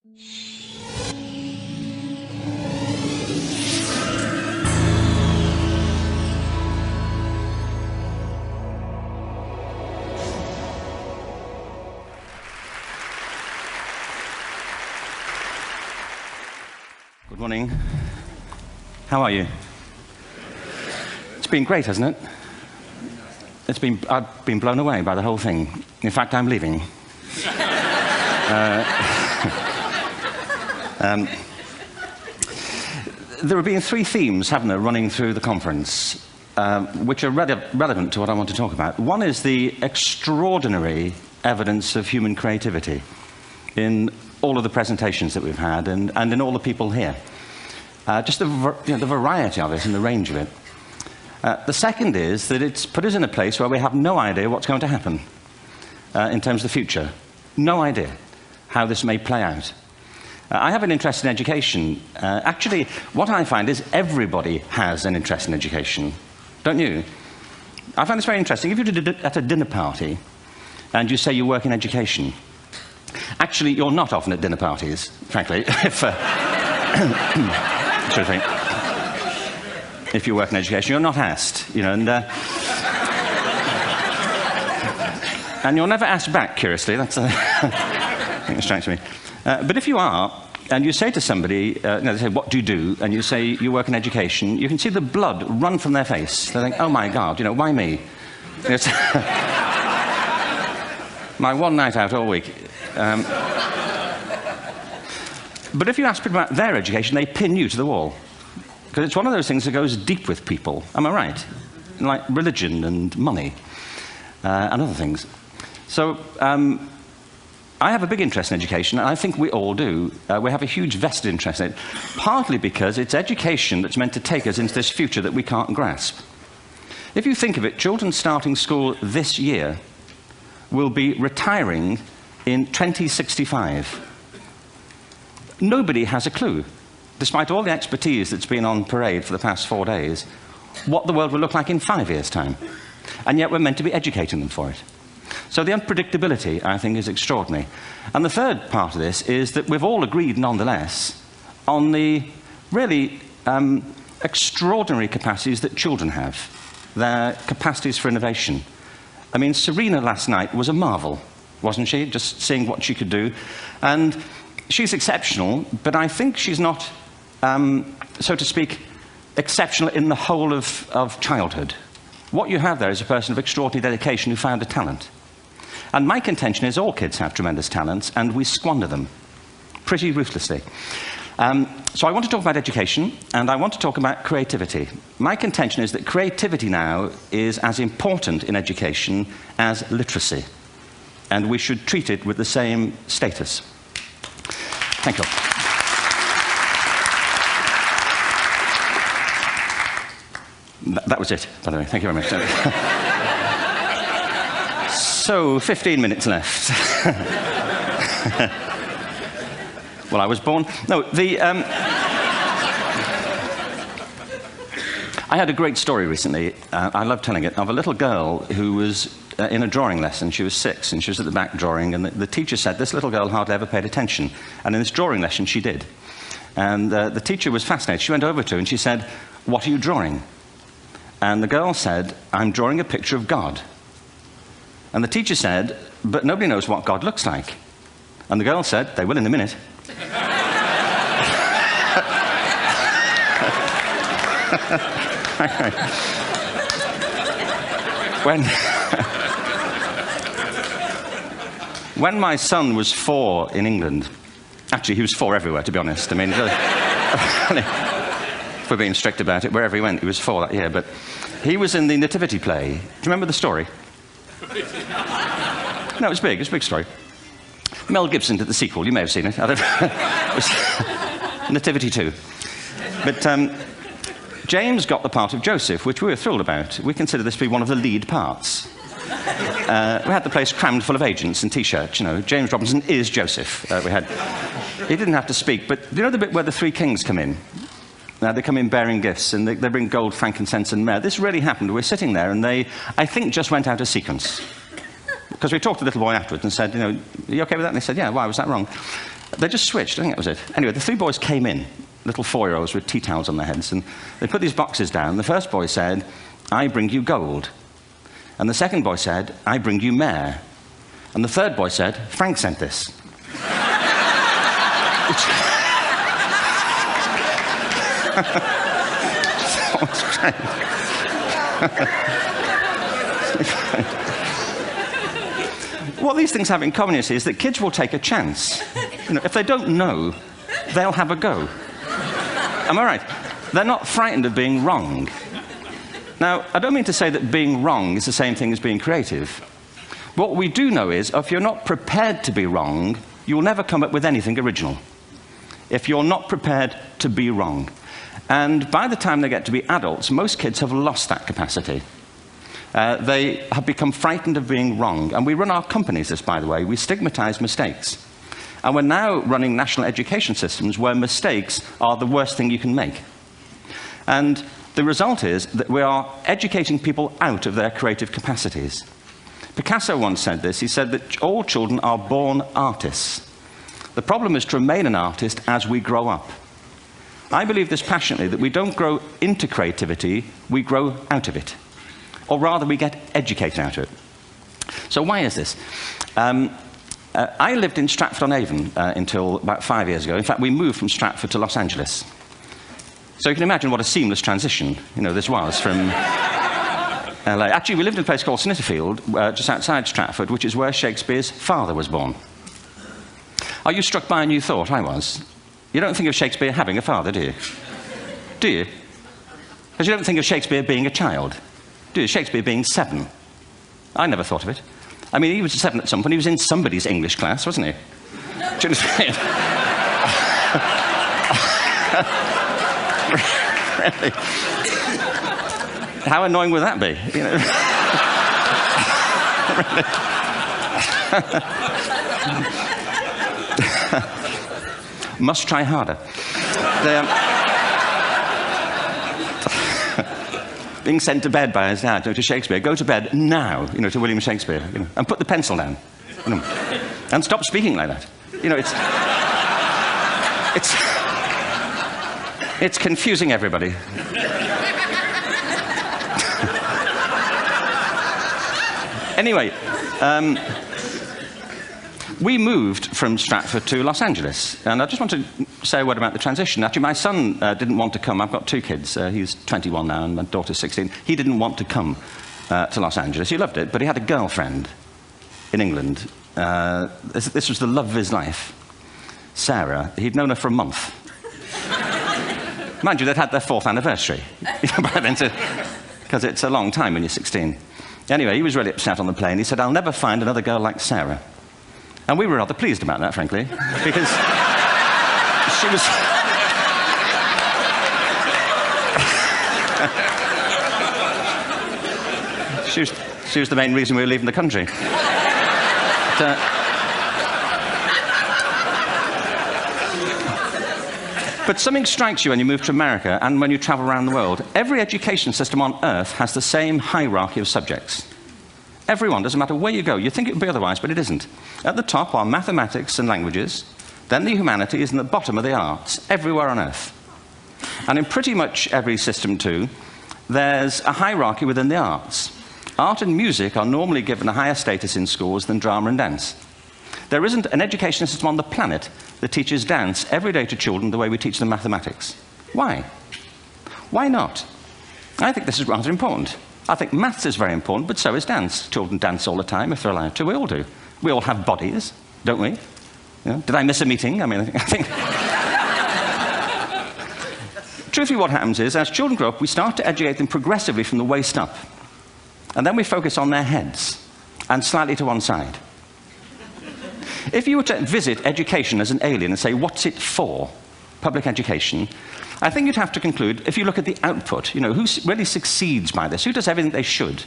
Good morning. How are you? It's been great, hasn't it? I've been blown away by the whole thing. In fact, I'm leaving. There have been three themes, haven't there, running through the conference, which are relevant to what I want to talk about. One is the extraordinary evidence of human creativity in all of the presentations that we've had and in all the people here. Just the variety of it and the range of it. The second is that it's put us in a place where we have no idea what's going to happen in terms of the future. No idea how this may play out. I have an interest in education. Actually, what I find is everybody has an interest in education. Don't you? I find this very interesting. If you're at a dinner party and you say you work in education, actually, you're not often at dinner parties, frankly, if you work in education. You're not asked, you know, and you're never asked back, curiously. That's I think it strikes me. But if you are, and you say to somebody, they say, what do you do? And you say, you work in education, you can see the blood run from their face. They think, oh my God, you know, why me? It's my one night out all week. But if you ask people about their education, they pin you to the wall. Because it's one of those things that goes deep with people. Am I right? Like religion and money and other things. So I have a big interest in education, and I think we all do. We have a huge vested interest in it, partly because it's education that's meant to take us into this future that we can't grasp. If you think of it, children starting school this year will be retiring in 2065. Nobody has a clue, despite all the expertise that's been on parade for the past 4 days, what the world will look like in 5 years' time. And yet we're meant to be educating them for it. So the unpredictability, I think, is extraordinary. And the third part of this is that we've all agreed, nonetheless, on the really extraordinary capacities that children have, their capacities for innovation. I mean, Serena last night was a marvel, wasn't she? Just seeing what she could do. And she's exceptional, but I think she's not, so to speak, exceptional in the whole of childhood. What you have there is a person of extraordinary dedication who found a talent. And my contention is all kids have tremendous talents, and we squander them pretty ruthlessly. So I want to talk about education, and I want to talk about creativity. My contention is that creativity now is as important in education as literacy, and we should treat it with the same status. Thank you. That was it, by the way. Thank you very much. So, 15 minutes left. Well, I was born... No, I had a great story recently, I love telling it, of a little girl who was in a drawing lesson. She was 6, and she was at the back drawing, and the teacher said, this little girl hardly ever paid attention. And in this drawing lesson, she did. And the teacher was fascinated. She went over to her, and she said, what are you drawing? And the girl said, I'm drawing a picture of God. And the teacher said, but nobody knows what God looks like. And the girl said, they will in a minute. When my son was 4 in England, actually he was 4 everywhere, to be honest. I mean, if we're being strict about it, wherever he went, he was 4 that year. But he was in the Nativity play. Do you remember the story? No, it was big. It was a big story. Mel Gibson did the sequel. You may have seen it. I don't know. It was Nativity 2. But James got the part of Joseph, which we were thrilled about. We consider this to be one of the lead parts. We had the place crammed full of agents and T-shirts, you know. James Robinson is Joseph. He didn't have to speak, but do you know the bit where the 3 kings come in? They come in bearing gifts, and they bring gold, frankincense, and myrrh. This really happened. We're sitting there, and they, I think, just went out of sequence. Because we talked to the little boy afterwards and said, you know, are you okay with that? And they said, yeah, why was that wrong? They just switched. I think that was it. Anyway, the three boys came in, little 4-year-olds with tea towels on their heads, and they put these boxes down. The first boy said, "I bring you gold." And the second boy said, "I bring you mare." And the third boy said, "Frank sent this." What these things have in common, you see, is that kids will take a chance. You know, if they don't know, they'll have a go. Am I right? They're not frightened of being wrong. Now, I don't mean to say that being wrong is the same thing as being creative. What we do know is, if you're not prepared to be wrong, you'll never come up with anything original. If you're not prepared to be wrong. And by the time they get to be adults, most kids have lost that capacity. They have become frightened of being wrong. And we run our companies this, by the way. We stigmatize mistakes. And we're now running national education systems where mistakes are the worst thing you can make. And the result is that we are educating people out of their creative capacities. Picasso once said this. He said that all children are born artists. The problem is to remain an artist as we grow up. I believe this passionately, that we don't grow into creativity, we grow out of it. Or rather, we get educated out of it. So why is this? I lived in Stratford-on-Avon until about 5 years ago. In fact, we moved from Stratford to Los Angeles. So you can imagine what a seamless transition, you know, this was from LA. Actually, we lived in a place called Snitterfield, just outside Stratford, which is where Shakespeare's father was born. Are you struck by a new thought? I was. You don't think of Shakespeare having a father, do you? Do you? Because you don't think of Shakespeare being a child. Do you? Shakespeare being 7. I never thought of it. I mean, he was 7 at some point. He was in somebody's English class, wasn't he? Do you understand? Really? How annoying would that be? You know? Must try harder. Being sent to bed by his dad to Shakespeare. Go to bed now, you know, to William Shakespeare, you know, and put the pencil down, you know, and stop speaking like that. You know, it's confusing everybody. Anyway, we moved from Stratford to Los Angeles, and I just want to say a word about the transition. Actually, my son didn't want to come. I've got 2 kids. He's 21 now, and my daughter's 16. He didn't want to come to Los Angeles. He loved it, but he had a girlfriend in England. This was the love of his life, Sarah. He'd known her for a month. Mind you, they'd had their 4th anniversary by then, because it's a long time when you're 16. Anyway, he was really upset on the plane. He said, "I'll never find another girl like Sarah." And we were rather pleased about that, frankly, because she was the main reason we were leaving the country. But something strikes you when you move to America and when you travel around the world. Every education system on Earth has the same hierarchy of subjects. Everyone, doesn't matter where you go. You think it would be otherwise, but it isn't. At the top are mathematics and languages, then the humanities, and at the bottom are the arts, everywhere on Earth. And in pretty much every system, too, there's a hierarchy within the arts. Art and music are normally given a higher status in schools than drama and dance. There isn't an education system on the planet that teaches dance every day to children the way we teach them mathematics. Why? Why not? I think this is rather important. I think maths is very important, but so is dance. Children dance all the time if they're allowed to. We all do. We all have bodies, don't we? You know, did I miss a meeting? I mean, I think... Truthfully, what happens is, as children grow up, we start to educate them progressively from the waist up. And then we focus on their heads, and slightly to one side. If you were to visit education as an alien and say, what's it for, public education, I think you'd have to conclude, if you look at the output, you know, who really succeeds by this? Who does everything they should?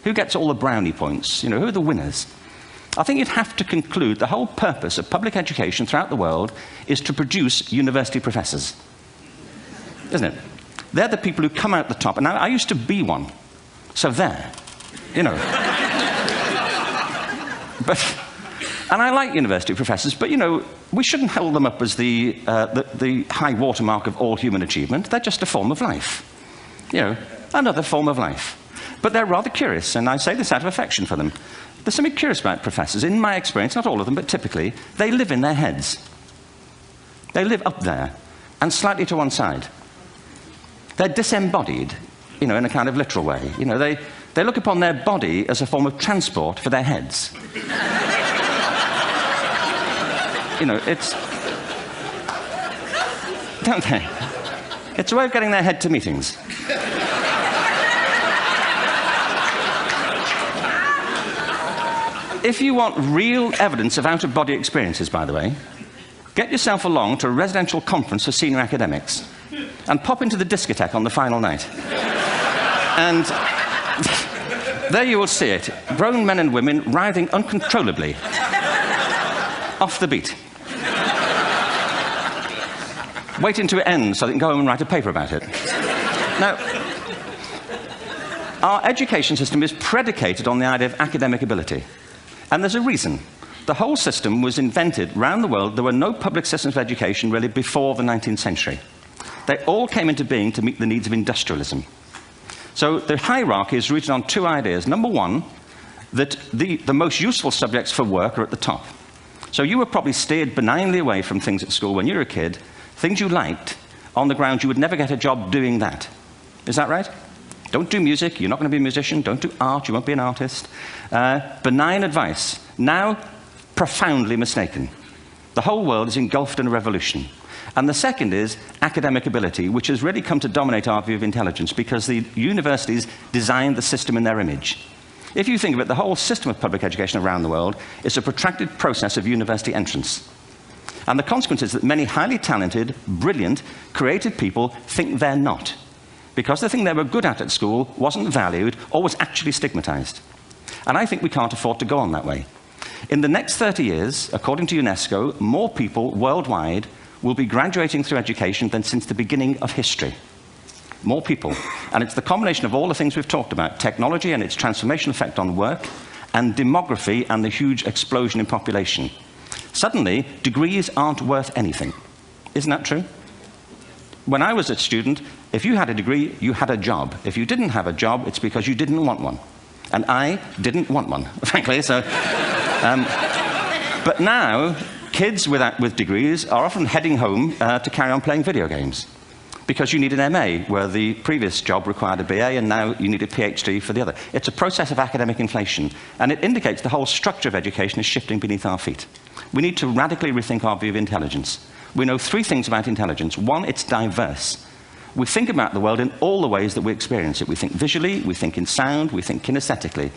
Who gets all the brownie points? You know, who are the winners? I think you'd have to conclude the whole purpose of public education throughout the world is to produce university professors. Isn't it? They're the people who come out the top. And I used to be one. So there, you know. But And I like university professors, but, you know, we shouldn't hold them up as the high watermark of all human achievement. They're just a form of life. You know, another form of life. But they're rather curious, and I say this out of affection for them. There's something curious about professors. In my experience, not all of them, but typically, they live in their heads. They live up there, and slightly to one side. They're disembodied, you know, in a kind of literal way. You know, they look upon their body as a form of transport for their heads. You know, it's... Don't they? It's a way of getting their head to meetings. If you want real evidence of out-of-body experiences, by the way, get yourself along to a residential conference for senior academics and pop into the discotheque on the final night. And there you will see it. Grown men and women writhing uncontrollably off the beat. Waiting to end so they can go home and write a paper about it. Now, our education system is predicated on the idea of academic ability. And there's a reason. The whole system was invented around the world. There were no public systems of education really before the 19th century. They all came into being to meet the needs of industrialism. So the hierarchy is rooted on two ideas. Number one, that the most useful subjects for work are at the top. So you were probably steered benignly away from things at school when you were a kid, things you liked, on the grounds you would never get a job doing that. Is that right? Don't do music, you're not going to be a musician. Don't do art, you won't be an artist. Benign advice. Now, profoundly mistaken. The whole world is engulfed in a revolution. And the second is academic ability, which has really come to dominate our view of intelligence because the universities designed the system in their image. If you think of it, the whole system of public education around the world is a protracted process of university entrance. And the consequence is that many highly talented, brilliant, creative people think they're not, because the thing they were good at school wasn't valued or was actually stigmatized. And I think we can't afford to go on that way. In the next 30 years, according to UNESCO, more people worldwide will be graduating through education than since the beginning of history. More people. And it's the combination of all the things we've talked about, technology and its transformational effect on work, and demography and the huge explosion in population. Suddenly, degrees aren't worth anything. Isn't that true? When I was a student, if you had a degree, you had a job. If you didn't have a job, it's because you didn't want one. And I didn't want one, frankly. So, but now, kids with degrees are often heading home to carry on playing video games. Because you need an MA, where the previous job required a BA, and now you need a PhD for the other. It's a process of academic inflation, and it indicates the whole structure of education is shifting beneath our feet. We need to radically rethink our view of intelligence. We know three things about intelligence. One, it's diverse. We think about the world in all the ways that we experience it. We think visually, we think in sound, we think kinesthetically,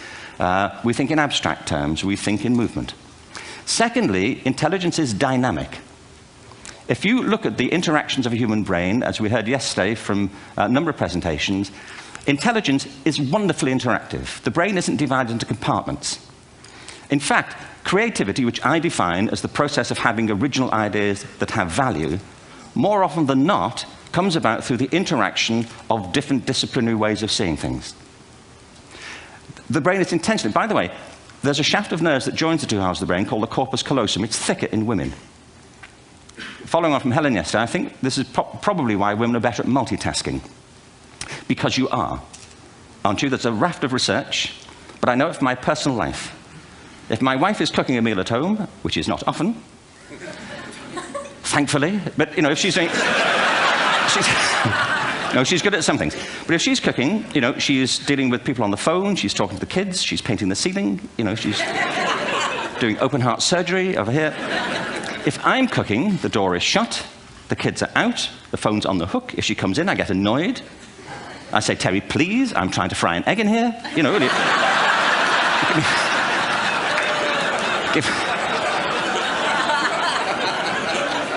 we think in abstract terms, we think in movement. Secondly, intelligence is dynamic. If you look at the interactions of a human brain, as we heard yesterday from a number of presentations, intelligence is wonderfully interactive. The brain isn't divided into compartments. In fact, creativity, which I define as the process of having original ideas that have value, more often than not, comes about through the interaction of different disciplinary ways of seeing things. The brain is intentionally, by the way, there's a shaft of nerves that joins the two halves of the brain called the corpus callosum. It's thicker in women. Following on from Helen yesterday, I think this is probably why women are better at multitasking. Because you are. Aren't you? There's a raft of research, but I know it from my personal life. If my wife is cooking a meal at home, which is not often, thankfully, but, you know, if she's doing... No, she's good at some things. But if she's cooking, you know, she's dealing with people on the phone, she's talking to the kids, she's painting the ceiling, you know, she's doing open heart surgery over here. If I'm cooking, the door is shut, the kids are out, the phone's on the hook. If she comes in, I get annoyed. I say, Terry, please, I'm trying to fry an egg in here. You know, really.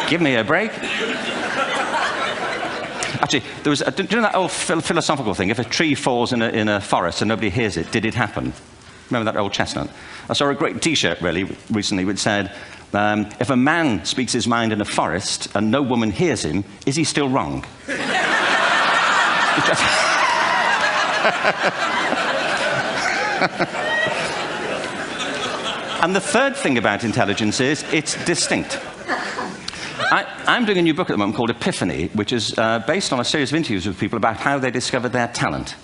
Give me a break. Actually, there was, do you know that old philosophical thing? If a tree falls in a forest and nobody hears it, did it happen? Remember that old chestnut? I saw a great T-shirt, really, recently, which said, if a man speaks his mind in a forest and no woman hears him, is he still wrong? And the third thing about intelligence is it's distinct. I'm doing a new book at the moment called Epiphany, which is based on a series of interviews with people about how they discovered their talent.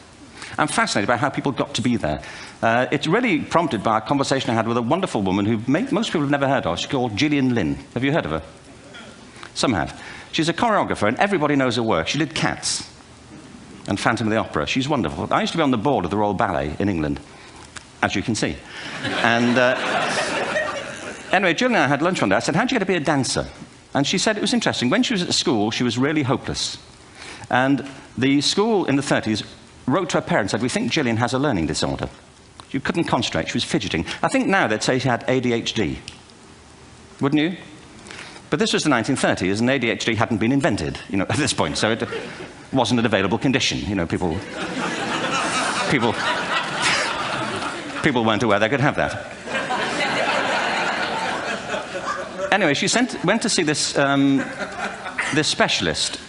I'm fascinated by how people got to be there. It's really prompted by a conversation I had with a wonderful woman who most people have never heard of. She's called Gillian Lynn. Have you heard of her? Some have. She's a choreographer, and everybody knows her work. She did Cats and Phantom of the Opera. She's wonderful. I used to be on the board of the Royal Ballet in England, as you can see. And anyway, Gillian and I had lunch one day. I said, how'd you get to be a dancer? And she said it was interesting. When she was at school, she was really hopeless. And the school in the 30s wrote to her parents and said, we think Gillian has a learning disorder. She couldn't concentrate, she was fidgeting. I think now they'd say she had ADHD. Wouldn't you? But this was the 1930s, and ADHD hadn't been invented, at this point, so it wasn't an available condition. People weren't aware they could have that. Anyway, she went to see this specialist.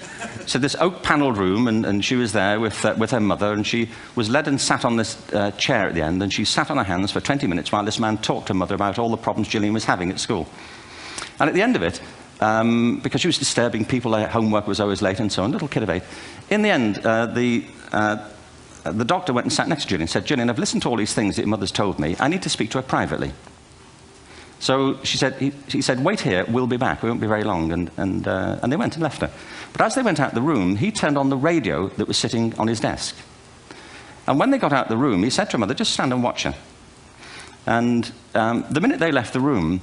So this oak-panelled room, and she was there with her mother, and she was led and sat on this chair at the end, and she sat on her hands for 20 minutes while this man talked to her mother about all the problems Gillian was having at school. And at the end of it, because she was disturbing people, her homework was always late and so on, little kid of 8, in the end, the doctor went and sat next to Gillian and said, Gillian, I've listened to all these things that your mother's told me. I need to speak to her privately. So he said, wait here, we'll be back. We won't be very long. And they went and left her. But as they went out the room, he turned on the radio that was sitting on his desk. And when they got out the room, he said to her mother, just stand and watch her. And the minute they left the room,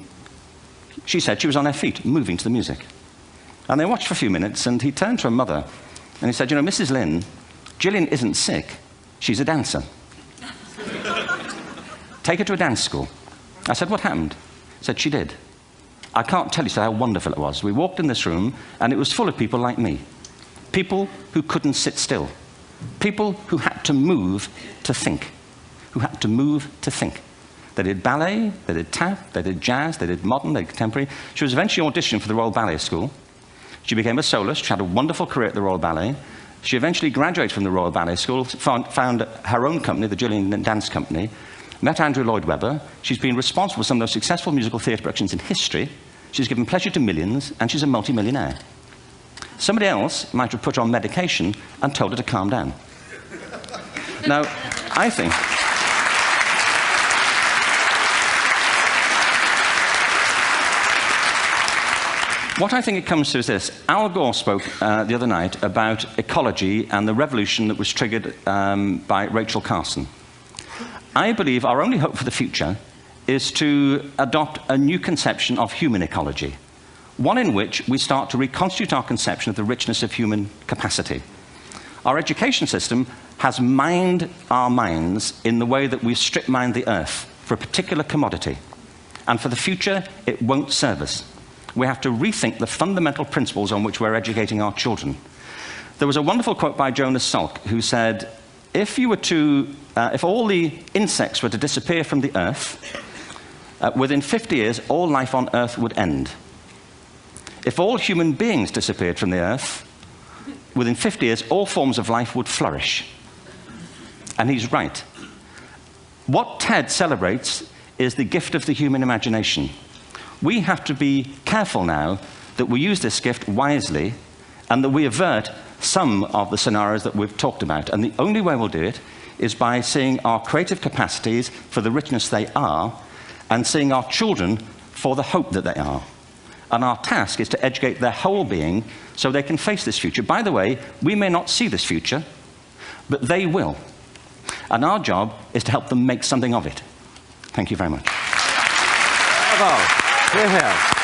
she said she was on her feet, moving to the music. And they watched for a few minutes, and he turned to her mother, and he said, Mrs. Lynn, Gillian isn't sick. She's a dancer. Take her to a dance school. I said, what happened? He said, she did. I can't tell you how wonderful it was. We walked in this room, and it was full of people like me. People who couldn't sit still. People who had to move to think. Who had to move to think. They did ballet, they did tap, they did jazz, they did modern, they did contemporary. She was eventually auditioned for the Royal Ballet School. She became a soloist. She had a wonderful career at the Royal Ballet. She eventually graduated from the Royal Ballet School, found her own company, the Gillian Dance Company, met Andrew Lloyd Webber. She's been responsible for some of the most successful musical theatre productions in history. She's given pleasure to millions, and she's a multi-millionaire. Somebody else might have put her on medication and told her to calm down. Now, I think... What I think it comes to is this. Al Gore spoke the other night about ecology and the revolution that was triggered by Rachel Carson. I believe our only hope for the future is to adopt a new conception of human ecology, one in which we start to reconstitute our conception of the richness of human capacity. Our education system has mined our minds in the way that we strip mine the earth for a particular commodity, and for the future, it won't serve us. We have to rethink the fundamental principles on which we're educating our children. There was a wonderful quote by Jonas Salk, who said, if all the insects were to disappear from the earth, within 50 years, all life on earth would end. If all human beings disappeared from the earth, within 50 years, all forms of life would flourish. And he's right. What TED celebrates is the gift of the human imagination. We have to be careful now that we use this gift wisely and that we avert some of the scenarios that we've talked about. And the only way we'll do it is by seeing our creative capacities for the richness they are and seeing our children for the hope that they are. And our task is to educate their whole being so they can face this future. By the way, we may not see this future, but they will. And our job is to help them make something of it. Thank you very much. Bravo. Here, here.